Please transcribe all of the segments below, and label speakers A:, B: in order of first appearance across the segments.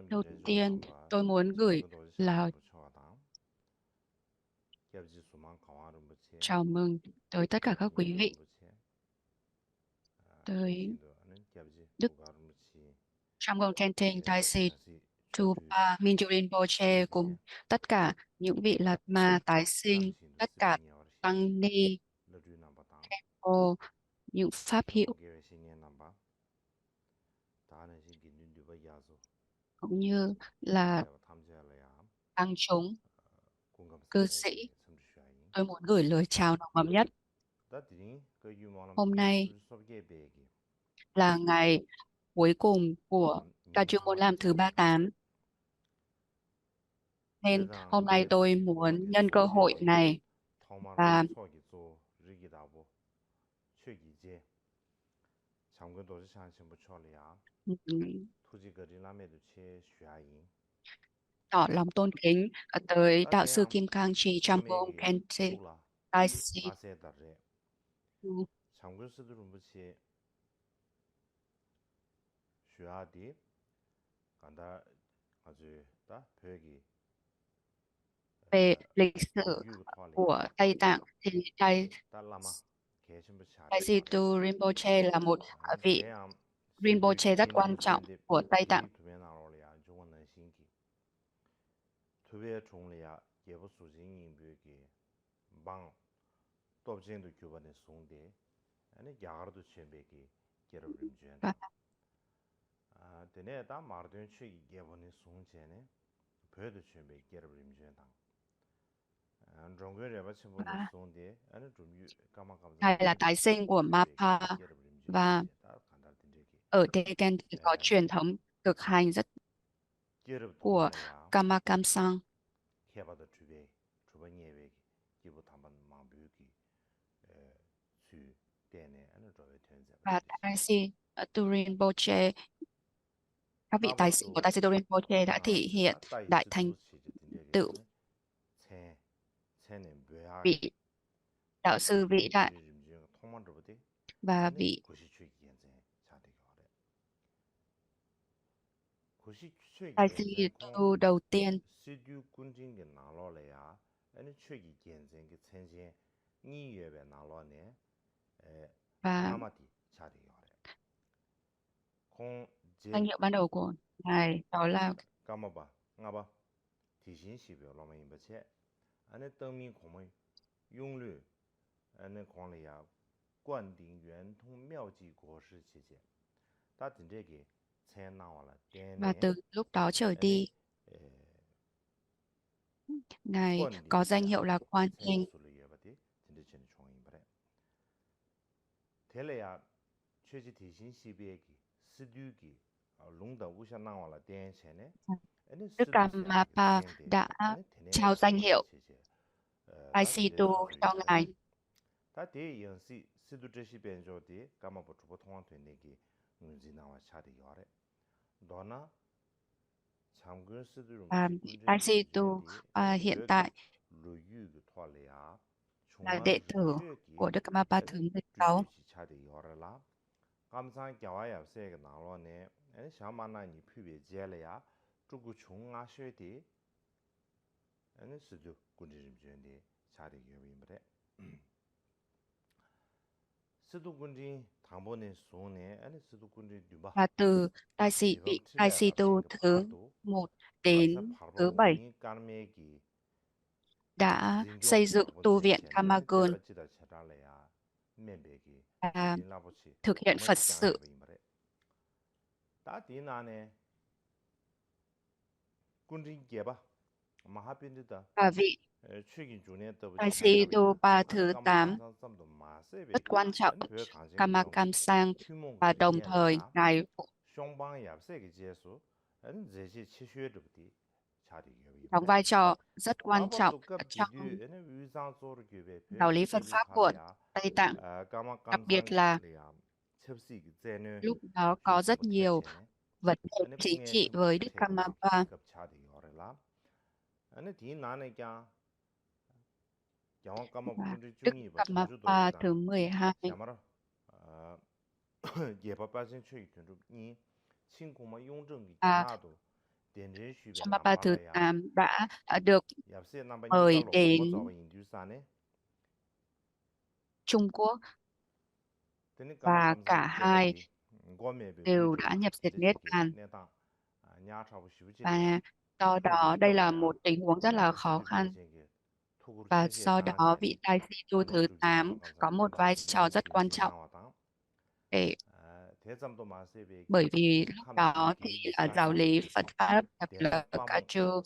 A: Đầu tiên, tôi muốn gửi lời chào mừng tới tất cả các quý vị, tới Đức Jamgon Khenting Taisi Tupa Mingyur Rinpoche cùng tất cả những vị Lạt Ma tái sinh, tất cả tăng ni, cô, những pháp hữu cũng như là tăng chúng cư sĩ. Tôi muốn gửi lời chào nồng ấm nhất. Hôm nay là ngày cuối cùng của ca chuyên môn làm thứ 38, nên hôm nay tôi muốn nhân cơ hội này và ừm, tỏ lòng tôn kính tới đạo sư Kim Cang Trì Jamgon Khenting Taisi về lịch sử của Tây Tạng. Thì Taisi Tu Rinpoche là một vị Rinpoche rất quan trọng của Tây Tạng. Và và Ngài là tái sinh của Mapa, và ở Tây thì có truyền thống thực hành rất của Kama Kamsang. Và Taisi Tu Rinpoche, các vị tái sinh của Taisi Tu Rinpoche đã thể hiện đại thành tựu vị đạo sư vĩ đại và vị tài sĩ tu đầu tiên. Và danh hiệu ban đầu của ngài đó là và từ lúc đó trở đi, ngài có danh hiệu là Quan Hình. Đức Karmapa đã trao danh hiệu Taisitu cho ngài. Và Taisitu hiện tại là đệ tử của Đức Karmapa thứ 16. Và từ vị Taisitu thứ 1 đến thứ 7 đã xây dựng tu viện Kamagun và thực hiện Phật sự. Và vị Taisitu Pa thứ 8 rất quan trọng Kamakamsang, và đồng thời ngài đóng vai trò rất quan trọng trong giáo lý Phật pháp của Tây Tạng. Đặc biệt là lúc đó có rất nhiều vấn đề chính trị với Đức Karmapa. Và Đức Karmapa thứ 12 và Champa thứ 8 đã được mời đến Trung Quốc và cả hai đều đã nhập diệt Niết Bàn. Và do đó đây là một tình huống rất là khó khăn. Và do đó vị Đại Sĩ Tu thứ 8 có một vai trò rất quan trọng để bởi vì lúc đó thì giáo lý Phật Pháp đặc biệt là ca chu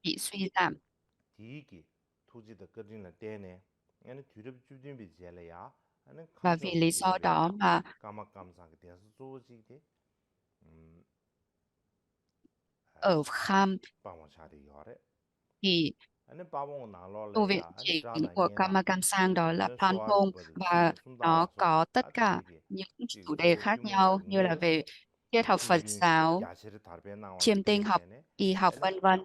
A: bị suy giảm. Và vì lý do đó mà ở Kham thì tu viện chính của Kamakamsang đó là Panpong, và nó có tất cả những chủ đề khác nhau như là về triết học Phật giáo, chiêm tinh học, y học vân vân.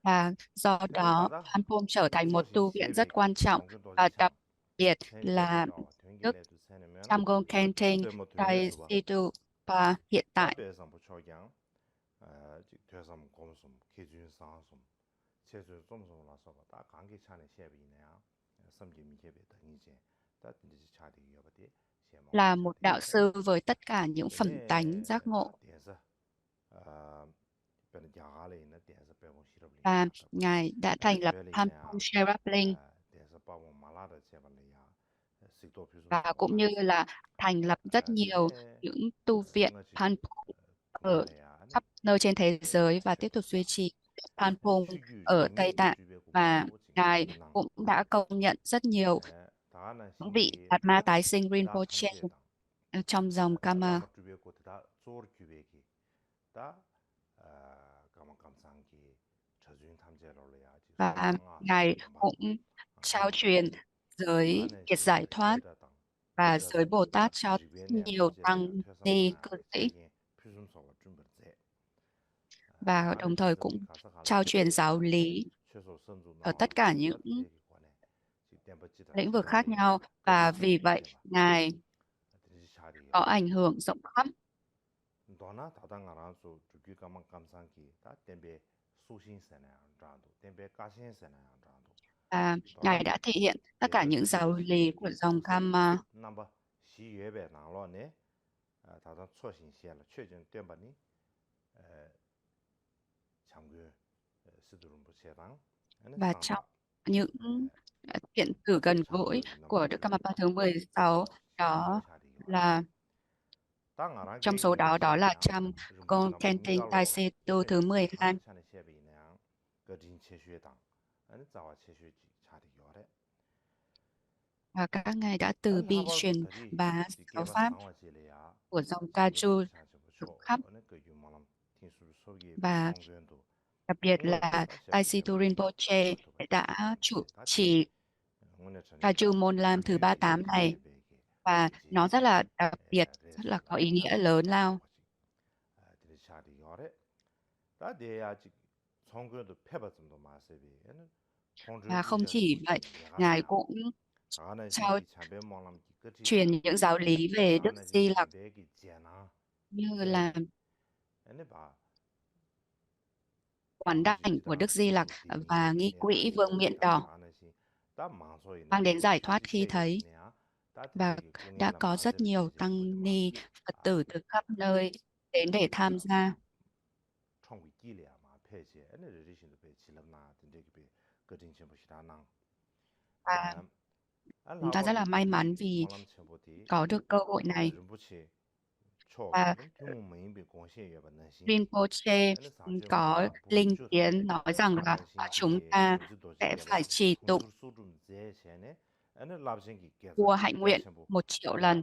A: Và do đó Panpong trở thành một tu viện rất quan trọng, và đặc biệt là Đức Samgol Khenting Dai Situ và hiện tại là một đạo sư với tất cả những phẩm tánh giác ngộ. Và Ngài đã thành lập Panpong Sherap Linh và cũng như là thành lập rất nhiều những tu viện Panpong ở khắp nơi trên thế giới và tiếp tục duy trì Panpong ở Tây Tạng. Và Ngài cũng đã công nhận rất nhiều những vị Đạt Ma tái sinh Rinpoche trong dòng Kama. Và Ngài cũng trao truyền giới Kiệt Giải Thoát và giới Bồ Tát cho nhiều tăng ni cư sĩ, và đồng thời cũng trao truyền giáo lý ở tất cả những lĩnh vực khác nhau. Và vì vậy Ngài có ảnh hưởng rộng khắp. Và Ngài đã thể hiện tất cả những giáo lý của dòng Kama. Và trong những điện tử gần gũi của Đức Karmapa thứ 16 đó là trong số đó là trăm con Kenting Tai Se Tu thứ 12. Và các ngài đã từ bi truyền bá giáo pháp của dòng Ca Chu rộng khắp, và đặc biệt là Tai Si Tu Rinpoche đã chủ trì Ca Chu Môn Lam thứ 38 này, và nó rất là đặc biệt, rất là có ý nghĩa lớn lao. Và không chỉ vậy, Ngài cũng trao truyền những giáo lý về Đức Di Lặc như là quán đảnh của Đức Di Lặc và nghi quỹ vương miện đỏ, mang đến giải thoát khi thấy. Và đã có rất nhiều tăng ni Phật tử từ khắp nơi đến để tham gia. Và chúng ta rất là may mắn vì có được cơ hội này. Và Rinpoche có linh kiến nói rằng là chúng ta sẽ phải trì tụng vua hạnh nguyện 1.000.000 lần,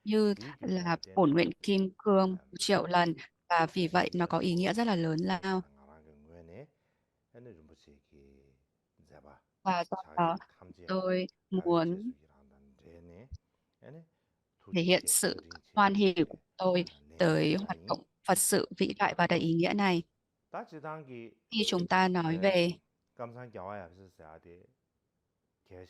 A: như là bổn nguyện kim cương 1.000.000 lần, và vì vậy nó có ý nghĩa rất là lớn lao. Và do đó tôi muốn thể hiện sự hoan hỉ của tôi tới hoạt động Phật sự vĩ đại và đầy ý nghĩa này. Khi chúng ta nói về Đức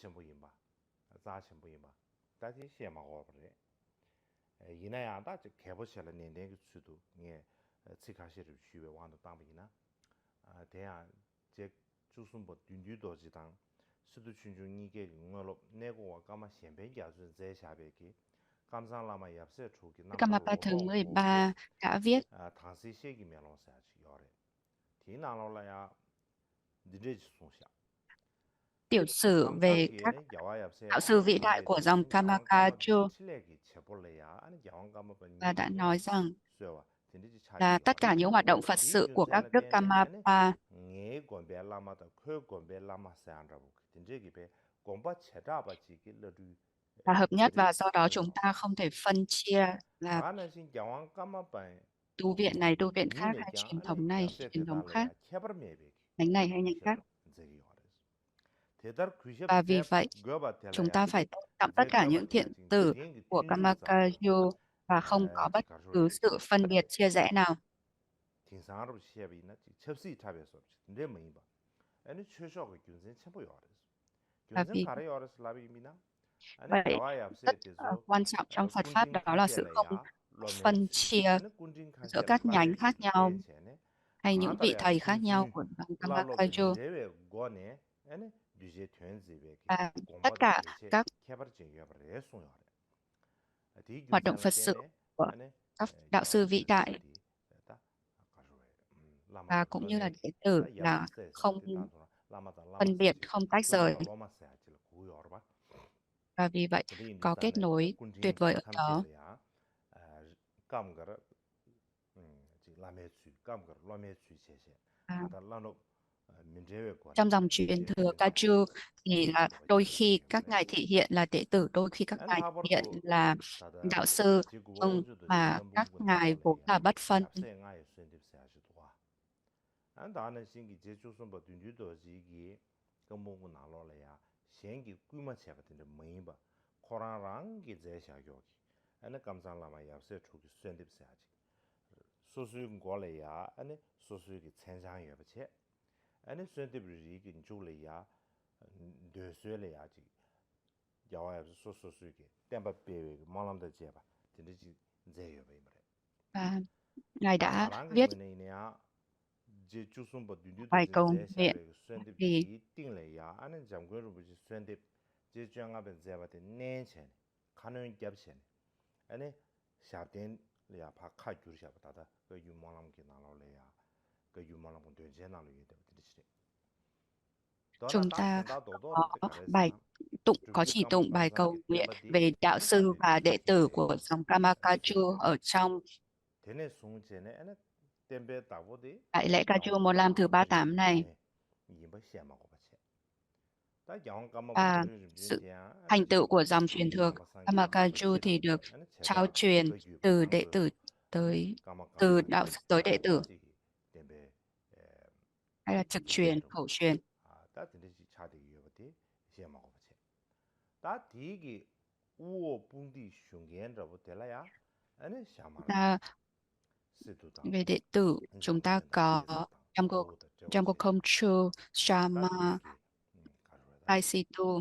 A: Karmapa thứ 13 đã viết tiểu sử về các đạo sư vĩ đại của dòng Kamakajo và đã nói rằng là tất cả những hoạt động Phật sự của các đức Karmapa là hợp nhất, và do đó chúng ta không thể phân chia là tu viện này, tu viện khác, hay truyền thống này, truyền thống khác, nhánh này hay nhánh khác. Và vì vậy, chúng ta phải tôn trọng tất cả những thiện tử của Kamakayo và không có bất cứ sự phân biệt chia rẽ nào. Và vì vậy, rất quan trọng trong Phật Pháp đó là sự không phân chia giữa các nhánh khác nhau hay những vị thầy khác nhau của dòng Kamakayo. Và tất cả các hoạt động Phật sự của các đạo sư vĩ đại và cũng như là đệ tử là không phân biệt, không tách rời. Và vì vậy có kết nối tuyệt vời ở đó. À, trong dòng truyền thừa Kaju thì là đôi khi các ngài thị hiện là đệ tử, đôi khi các ngài thị hiện là đạo sư, mà các ngài vốn là bất phân. Và ngài đã viết bài cầu nguyện vì chúng ta có bài tụng, có chỉ tụng bài cầu nguyện về đạo sư và đệ tử của dòng Kamakachu ở trong đại lễ Kaju Môn Lam thứ 38 này. Và sự thành tựu của dòng truyền thừa Kamakachu thì được trao truyền từ đệ tử tới từ đạo sư tới đệ tử, hay là trực truyền, khẩu truyền. Ta về đệ tử chúng ta có Jamgo Kongtrul, Shama, Taisitu.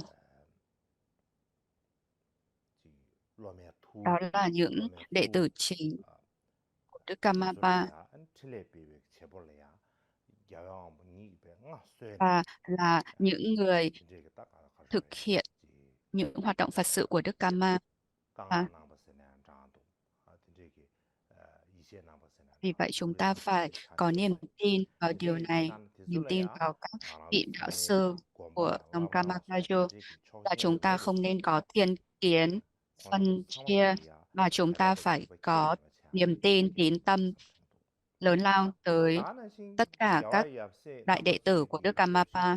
A: Đó là những đệ tử chính của Đức Karmapa và là những người thực hiện những hoạt động Phật sự của Đức Karma. Vì vậy chúng ta phải có niềm tin vào điều này, niềm tin vào các vị đạo sư của dòng Kamakayo, là chúng ta không nên có thiên kiến, phân chia, mà chúng ta phải có niềm tin, tín tâm lớn lao tới tất cả các đại đệ tử của Đức Karmapa.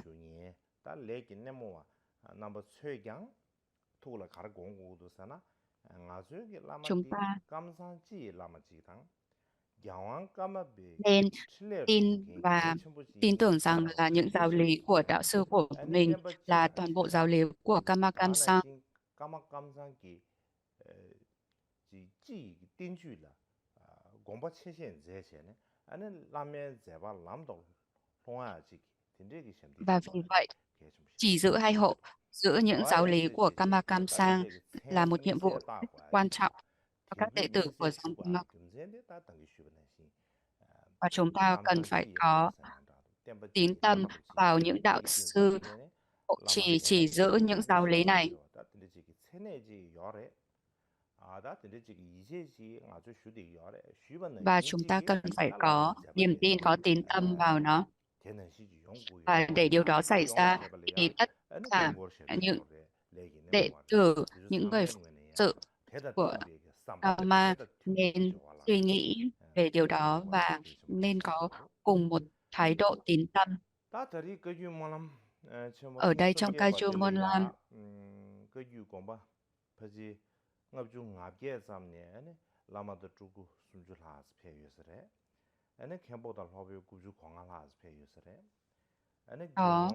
A: Chúng ta nên tin tưởng rằng là những giáo lý của đạo sư của mình là toàn bộ giáo lý của Kamakamsa. Và vì vậy Chỉ giữ hay hộ giữ những giáo lý của Kamma Kamsa là một nhiệm vụ rất quan trọng cho các đệ tử của dòng Kamma, và chúng ta cần phải có tín tâm vào những đạo sư hộ trì chỉ giữ những giáo lý này, và chúng ta cần phải có niềm tin, có tín tâm vào nó. Và để điều đó xảy ra thì tất cả những đệ tử, những người phụng sự của Dharma nên suy nghĩ về điều đó và nên có cùng một thái độ tín tâm. Ở đây trong Kajju Monlam, có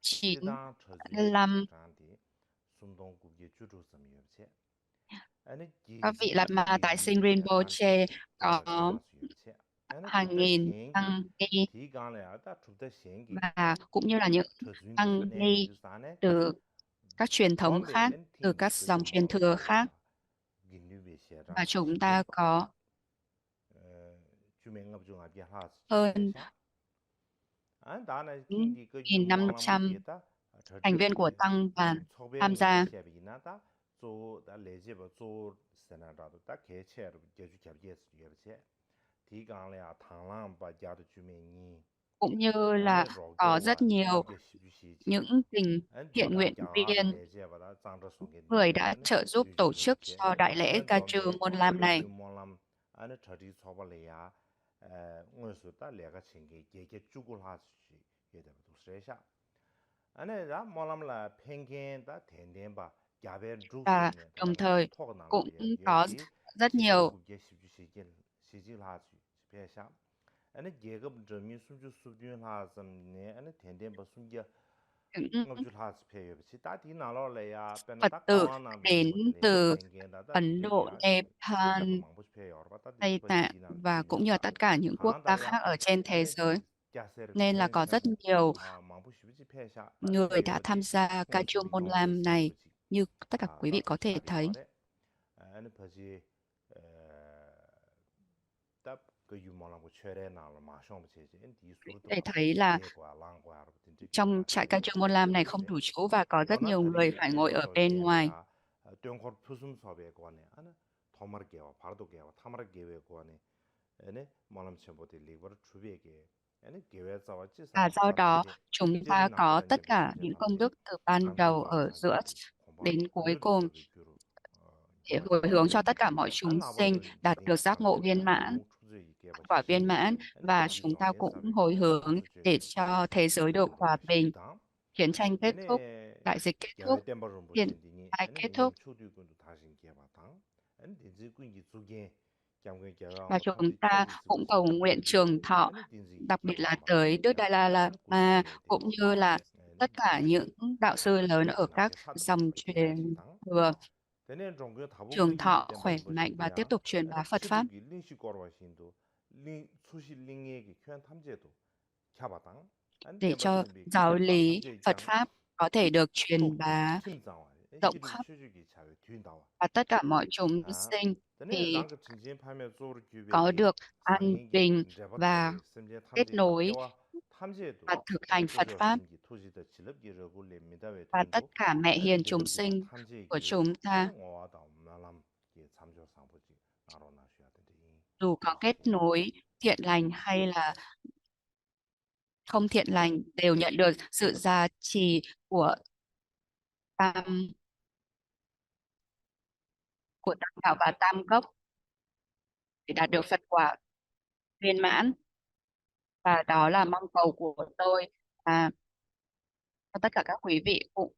A: 95 các vị Lạt Ma tại sinh Rinpoche, có hàng nghìn tăng ni, và cũng như là những tăng ni từ các truyền thống khác, từ các dòng truyền thừa khác, và chúng ta có hơn 1.500 thành viên của tăng đoàn tham gia. Cũng như là có rất nhiều những tình thiện nguyện viên, người đã trợ giúp tổ chức cho đại lễ Kajju Monlam này. Và đồng thời cũng có rất nhiều những Phật tử đến từ Ấn Độ, Nepal, Tây Tạng và cũng như là tất cả những quốc gia khác ở trên thế giới. Nên là có rất nhiều người đã tham gia Kajju Monlam này, như tất cả quý vị có thể thấy. Để thấy là trong trại Kajju Monlam này không đủ chỗ và có rất nhiều người phải ngồi ở bên ngoài. Và do đó chúng ta có tất cả những công đức từ ban đầu ở giữa đến cuối cùng để hồi hướng cho tất cả mọi chúng sinh đạt được giác ngộ viên mãn, quả viên mãn, và chúng ta cũng hồi hướng để cho thế giới được hòa bình, chiến tranh kết thúc, đại dịch kết thúc, thiên tai kết thúc. Và chúng ta cũng cầu nguyện trường thọ, đặc biệt là tới Đức Dalai Lama, cũng như là tất cả những đạo sư lớn ở các dòng truyền thừa trường thọ, khỏe mạnh và tiếp tục truyền bá Phật Pháp, để cho giáo lý Phật Pháp có thể được truyền bá rộng khắp, và tất cả mọi chúng sinh thì có được an bình và kết nối và thực hành Phật Pháp, và tất cả mẹ hiền chúng sinh của chúng ta, dù có kết nối thiện lành hay là không thiện lành, đều nhận được sự gia trì của tam tam bảo và tam gốc để đạt được Phật quả viên mãn. Và đó là mong cầu của tôi, và cho tất cả các quý vị cũng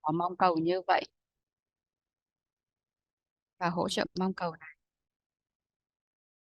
A: có mong cầu như vậy và hỗ trợ mong cầu này.